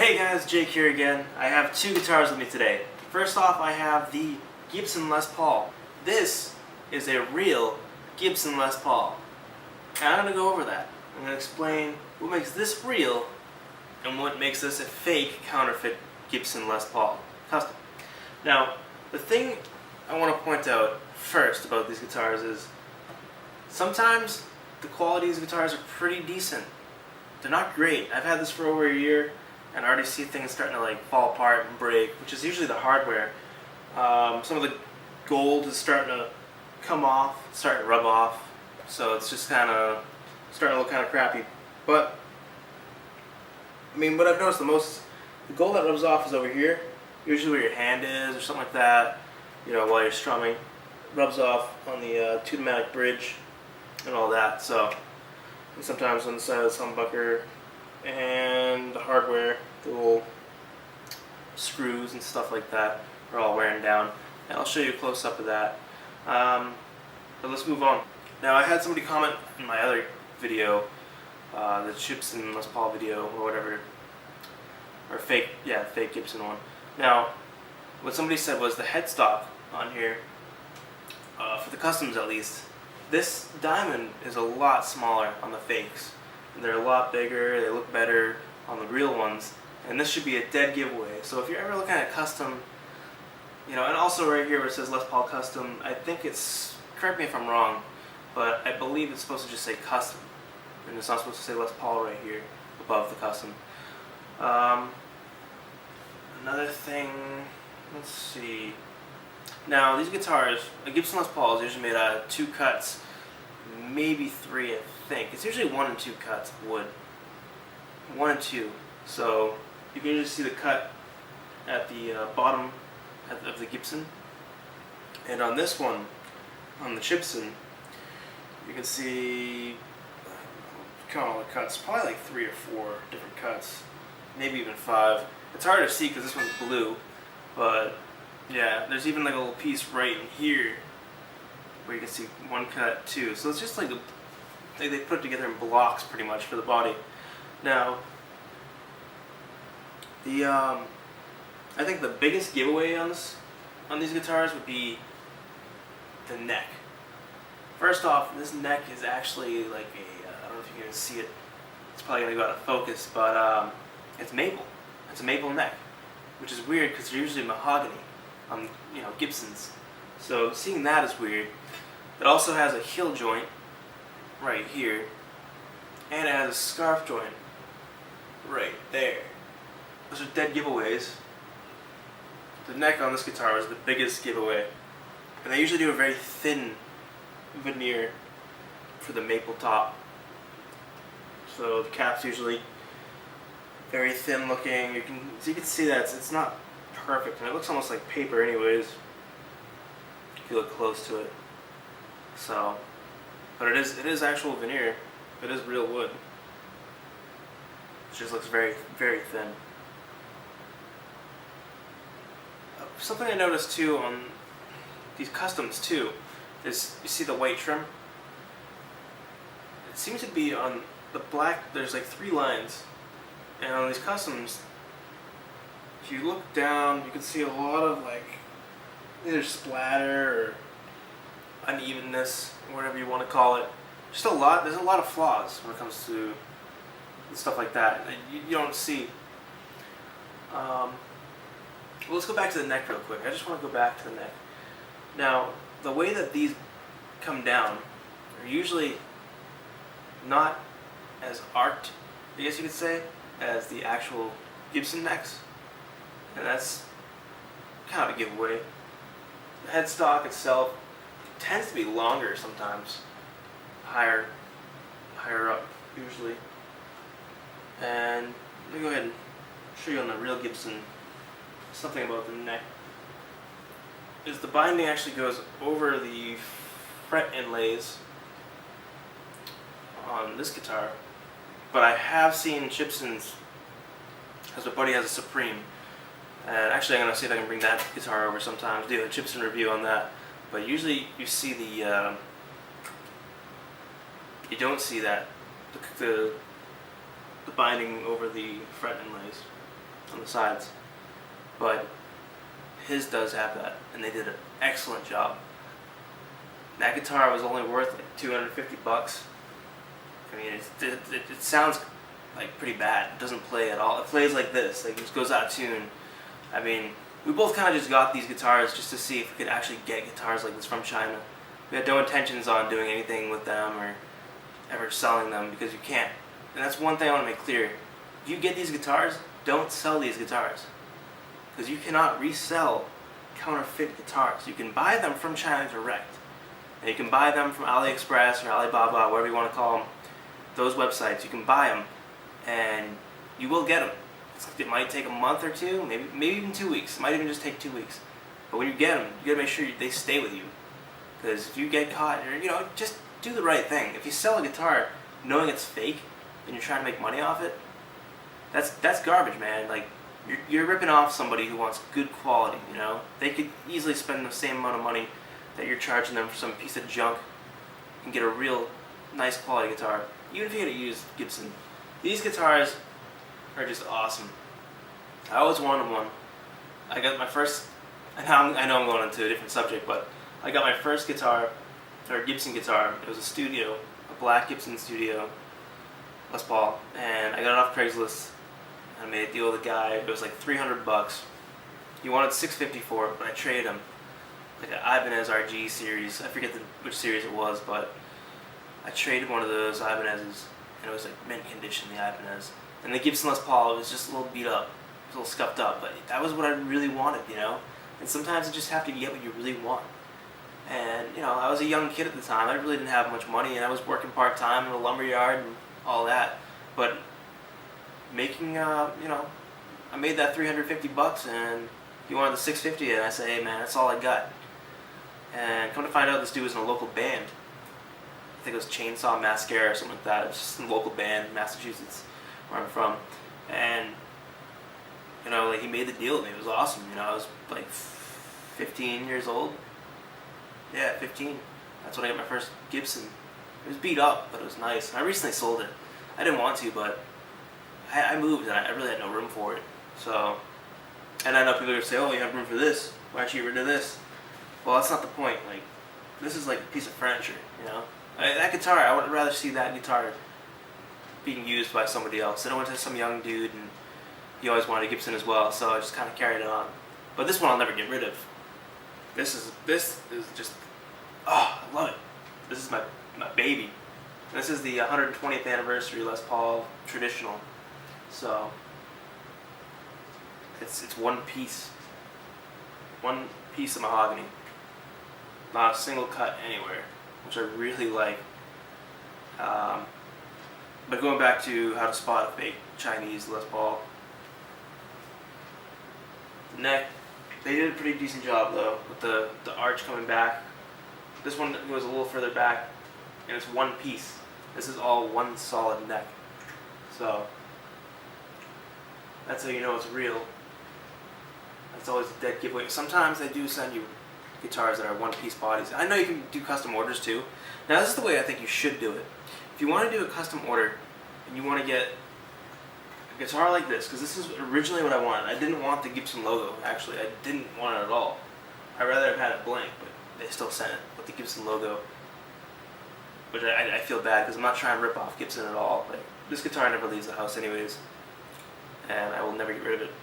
Hey guys, Jake here again. I have two guitars with me today. First off, I have the Gibson Les Paul. This is a real Gibson Les Paul. And I'm going to go over that. I'm going to explain what makes this real and what makes this a fake counterfeit Gibson Les Paul custom. Now, the thing I want to point out first about these guitars is sometimes the quality of these guitars are pretty decent. They're not great. I've had this for over a year and I already see things starting to like fall apart and break, which is usually the hardware. Some of the gold is starting to come off, starting to rub off, so it's just kind of starting to look kind of crappy. But I mean, what I've noticed the gold that rubs off is over here, usually where your hand is or something like that. You know, while you're strumming, it rubs off on the two-matic bridge and all that. So, and sometimes on the side of the humbucker and the hardware, the little screws and stuff like that are all wearing down. And I'll show you a close-up of that. But let's move on. Now, I had somebody comment in my other video, the Gibson Les Paul video or whatever, or fake Gibson one. Now, what somebody said was the headstock on here, for the customs at least, this diamond is a lot smaller on the fakes. They're a lot bigger, they look better on the real ones, and this should be a dead giveaway. So if you're ever looking at custom, you know, and also right here where it says Les Paul Custom, I think it's, correct me if I'm wrong, but I believe it's supposed to just say custom, and it's not supposed to say Les Paul right here above the custom. Another thing, let's see. Now these guitars, a Gibson Les Paul is usually made out of 2 cuts, maybe 3, I think. It's usually 1 and 2 cuts of wood. 1 and 2. So you can usually see the cut at the bottom of the Gibson. And on this one, on the Gibson, you can see, count all the cuts, probably like 3 or 4 different cuts, maybe even 5. It's hard to see because this one's blue, but yeah, there's even like a little piece right in here where you can see 1 cut, 2. So it's just like they put it together in blocks pretty much for the body. Now, I think the biggest giveaway on these guitars would be the neck. First off, this neck is actually like I don't know if you can see it. It's probably gonna go out of focus, but it's maple. It's a maple neck, which is weird because they're usually mahogany on, you know, Gibsons. So seeing that is weird. It also has a heel joint right here, and it has a scarf joint right there. Those are dead giveaways. The neck on this guitar is the biggest giveaway, and they usually do a very thin veneer for the maple top. So the cap's usually very thin looking. You can see that it's not perfect, and it looks almost like paper anyways if you look close to it. So, but it is actual veneer. It is real wood. It just looks very, very thin. Something I noticed too on these customs too is you see the white trim. It seems to be on the black. There's like 3 lines, and on these customs, if you look down, you can see a lot of like either splatter or unevenness, whatever you want to call it. Just a lot. There's a lot of flaws when it comes to stuff like that you don't see. Well, let's go back to the neck real quick. I just want to go back to the neck. Now, the way that these come down are usually not as arced, I guess you could say, as the actual Gibson necks, and that's kind of a giveaway. The headstock itself tends to be longer sometimes, higher up usually. And let me go ahead and show you on the real Gibson something about the neck. Is the binding actually goes over the fret inlays on this guitar, but I have seen Gibsons, because my buddy has a Supreme, and actually I'm going to see if I can bring that guitar over sometime to do a Gibson review on that. But usually you see you don't see that, the binding over the fret inlays. on the sides, but his does have that, and they did an excellent job. That guitar was only worth like $250. I mean, it sounds like pretty bad. It doesn't play at all. It plays like this, like it just goes out of tune. I mean, we both kind of just got these guitars just to see if we could actually get guitars like this from China. We had no intentions on doing anything with them or ever selling them, because you can't. And that's one thing I want to make clear. If you get these guitars, don't sell these guitars, because you cannot resell counterfeit guitars. You can buy them from China direct, and you can buy them from AliExpress or Alibaba, whatever you want to call them. Those websites, you can buy them, and you will get them. It might take a month or two, maybe even 2 weeks. It might even just take 2 weeks. But when you get them, you gotta make sure they stay with you. Because if you get caught, just do the right thing. If you sell a guitar knowing it's fake and you're trying to make money off it, that's garbage, man. Like you're ripping off somebody who wants good quality. They could easily spend the same amount of money that you're charging them for some piece of junk and get a real nice quality guitar. Even if you get a used Gibson, these guitars are just awesome. I always wanted one. I got my first. I know I'm going into a different subject, but I got my first guitar, or Gibson guitar. It was a black Gibson Studio Les Paul, and I got it off Craigslist. I made a deal with a guy. It was like $300. He wanted $650 for it, but I traded him like an Ibanez RG series. I forget which series it was, but I traded one of those Ibanez's, and it was like mint condition, the Ibanez. And the Gibson Les Paul, it was just a little beat up, it was a little scuffed up, but that was what I really wanted, And sometimes you just have to get what you really want. And I was a young kid at the time. I really didn't have much money, and I was working part time in a lumber yard and all that. But making, I made that $350, and he wanted the $650, and I said, hey man, that's all I got. And come to find out, this dude was in a local band. I think it was Chainsaw Mascara or something like that. It was just a local band in Massachusetts, where I'm from. And like he made the deal with me. It was awesome. I was like 15 years old. Yeah, 15. That's when I got my first Gibson. It was beat up, but it was nice. I recently sold it. I didn't want to, but I moved and I really had no room for it. So, and I know people are gonna say, "Oh, you have room for this. Why don't you get rid of this?" Well, that's not the point. Like, this is like a piece of furniture. That guitar. I would rather see that guitar being used by somebody else. I went to some young dude, and he always wanted a Gibson as well, so I just kind of carried it on. But this one I'll never get rid of. This is just, I love it. This is my baby. This is the 120th anniversary Les Paul traditional. So it's one piece of mahogany, not a single cut anywhere, which I really like. But going back to how to spot a fake Chinese Les Paul. The neck, they did a pretty decent job though, with the arch coming back. This one goes a little further back, and it's one piece. This is all one solid neck. So, that's how you know it's real. That's always a dead giveaway. Sometimes they do send you guitars that are one-piece bodies. I know you can do custom orders too. Now this is the way I think you should do it. If you want to do a custom order, and you want to get a guitar like this, because this is originally what I wanted. I didn't want the Gibson logo, actually. I didn't want it at all. I'd rather have had it blank, but they still sent it with the Gibson logo. Which I feel bad, because I'm not trying to rip off Gibson at all. Like, this guitar never leaves the house anyways, and I will never get rid of it.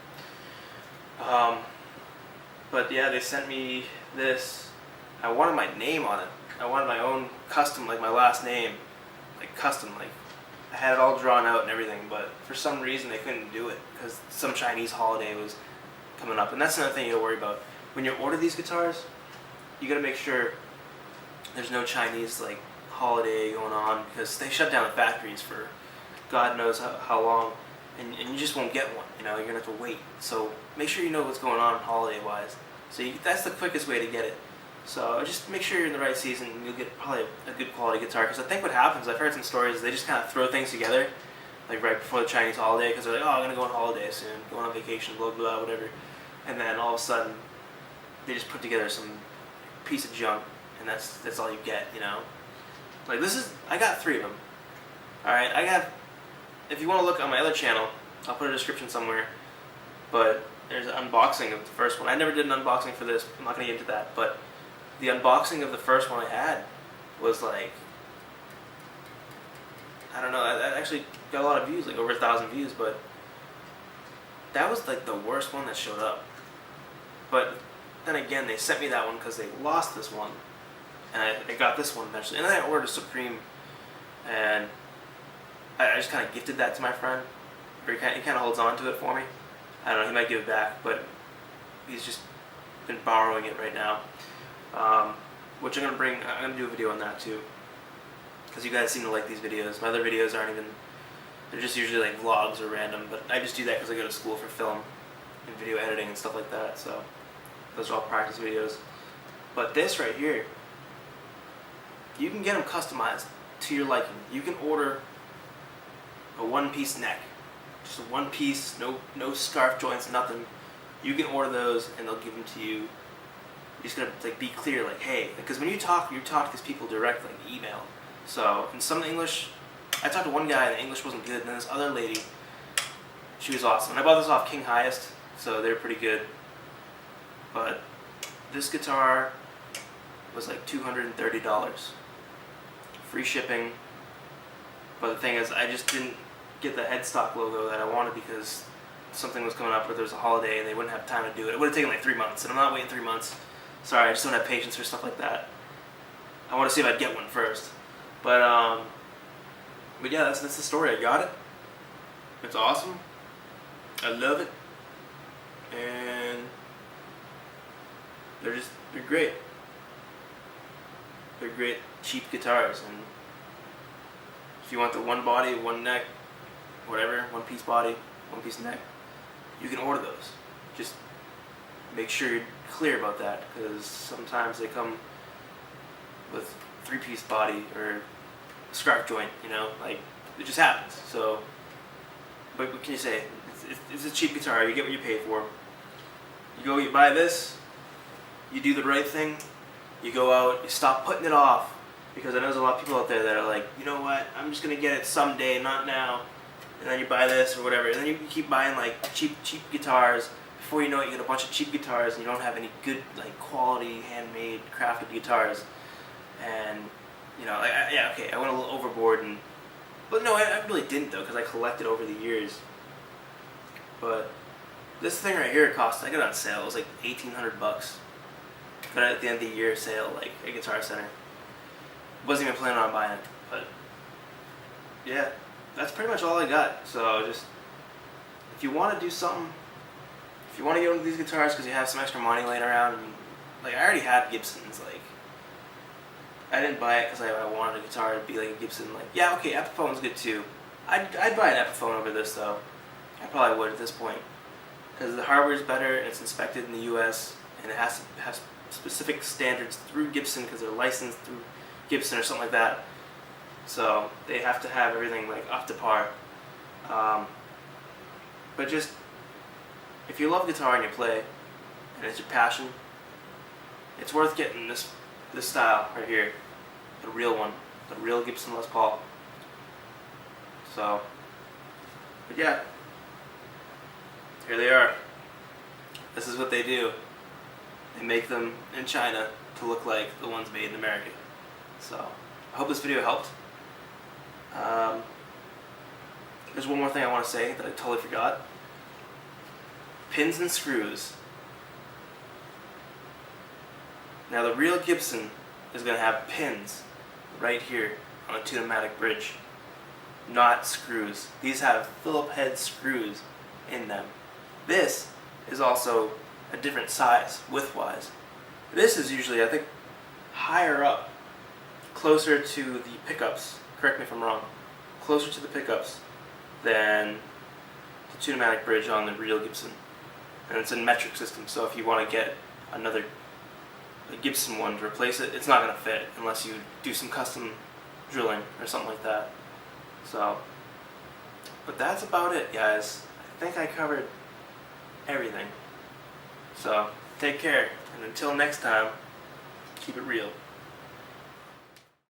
But yeah, they sent me this. I wanted my name on it. I wanted my own custom, like my last name, like custom, like I had it all drawn out and everything, but for some reason they couldn't do it because some Chinese holiday was coming up. And that's another thing you gotta worry about. When you order these guitars, you gotta make sure there's no Chinese like holiday going on, because they shut down the factories for God knows how long, and you just won't get one. You're gonna have to wait. So make sure you know what's going on holiday wise. So that's the quickest way to get it. So just make sure you're in the right season, and you'll get probably a good quality guitar. Because I think what happens, I've heard some stories, they just kind of throw things together, like right before the Chinese holiday, because they're like, oh, I'm gonna go on holiday soon, going on vacation, blah blah whatever, and then all of a sudden they just put together some piece of junk, and that's all you get. Like I got 3 of them. All right, if you want to look on my other channel, I'll put a description somewhere. But there's an unboxing of the first one. I never did an unboxing for this. I'm not going to get into that. But the unboxing of the first one I had was like, I don't know, I actually got a lot of views, like over 1,000 views, but that was like the worst one that showed up. But then again, they sent me that one because they lost this one, and I got this one eventually. And then I ordered a Supreme, and I just kind of gifted that to my friend, or he kind of holds on to it for me. I don't know, he might give it back, but he's just been borrowing it right now. Which I'm going to do a video on that too, because you guys seem to like these videos. My other videos aren't even, they're just usually like vlogs or random, but I just do that because I go to school for film and video editing and stuff like that, so those are all practice videos. But this right here, you can get them customized to your liking. You can order a one-piece neck, just a one piece, no scarf joints, nothing. You can order those and they'll give them to you. You're just gonna like be clear, like, hey, because when you talk to these people directly, like email. So in some English, I talked to one guy and the English wasn't good, and then this other lady, she was awesome. And I bought this off King Highest, so they're pretty good. But this guitar was like $230, free shipping. But the thing is, I just didn't get the headstock logo that I wanted because something was coming up where there was a holiday and they wouldn't have time to do it. It would have taken like 3 months, and I'm not waiting 3 months. Sorry, I just don't have patience for stuff like that. I want to see if I'd get one first. But yeah, that's the story. I got it. It's awesome. I love it. And they're great. They're great cheap guitars, and if you want the one body, one neck, whatever, one piece body, one piece neck, you can order those. Just make sure you're clear about that, because sometimes they come with 3-piece body or a scarf joint, you know, like it just happens. So, but what can you say? It's a cheap guitar. You get what you pay for. You go, you buy this, you do the right thing, you go out, you stop putting it off, because I know there's a lot of people out there that are like, you know what, I'm just gonna get it someday, not now. And then you buy this or whatever, and then you keep buying like cheap guitars. Before you know it, you get a bunch of cheap guitars, and you don't have any good, like, quality, handmade, crafted guitars. And you know, like, I went a little overboard, but no, I really didn't though, because I collected over the years. But this thing right here cost, I got it on sale. It was like $1,800. Got it at the end of the year sale, like a Guitar Center. Wasn't even planning on buying it, but yeah, that's pretty much all I got. So just, if you want to do something, if you want to get into these guitars because you have some extra money laying around, like I already had Gibsons, like I didn't buy it because I wanted a guitar to be like a Gibson. Like, yeah, okay, Epiphone's good too. I'd buy an Epiphone over this though. I probably would at this point, because the hardware is better and it's inspected in the U.S. and it has specific standards through Gibson because they're licensed through Gibson or something like that. So they have to have everything like up to par. But just, if you love guitar and you play, and it's your passion, it's worth getting this style right here, the real one, the real Gibson Les Paul. So, but yeah, here they are. This is what they do. They make them in China to look like the ones made in America. So, I hope this video helped. There's one more thing I want to say that I totally forgot. Pins and screws. Now the real Gibson is going to have pins right here on the tune-o-matic bridge, not screws. These have Phillip head screws in them. This is also a different size, width-wise. This is usually, I think, higher up, closer to the pickups, correct me if I'm wrong, closer to the pickups than the tune-o-matic bridge on the real Gibson. And it's a metric system, so if you want to get another Gibson one to replace it, it's not going to fit unless you do some custom drilling or something like that. So, but that's about it, guys. I think I covered everything. So, take care, and until next time, keep it real.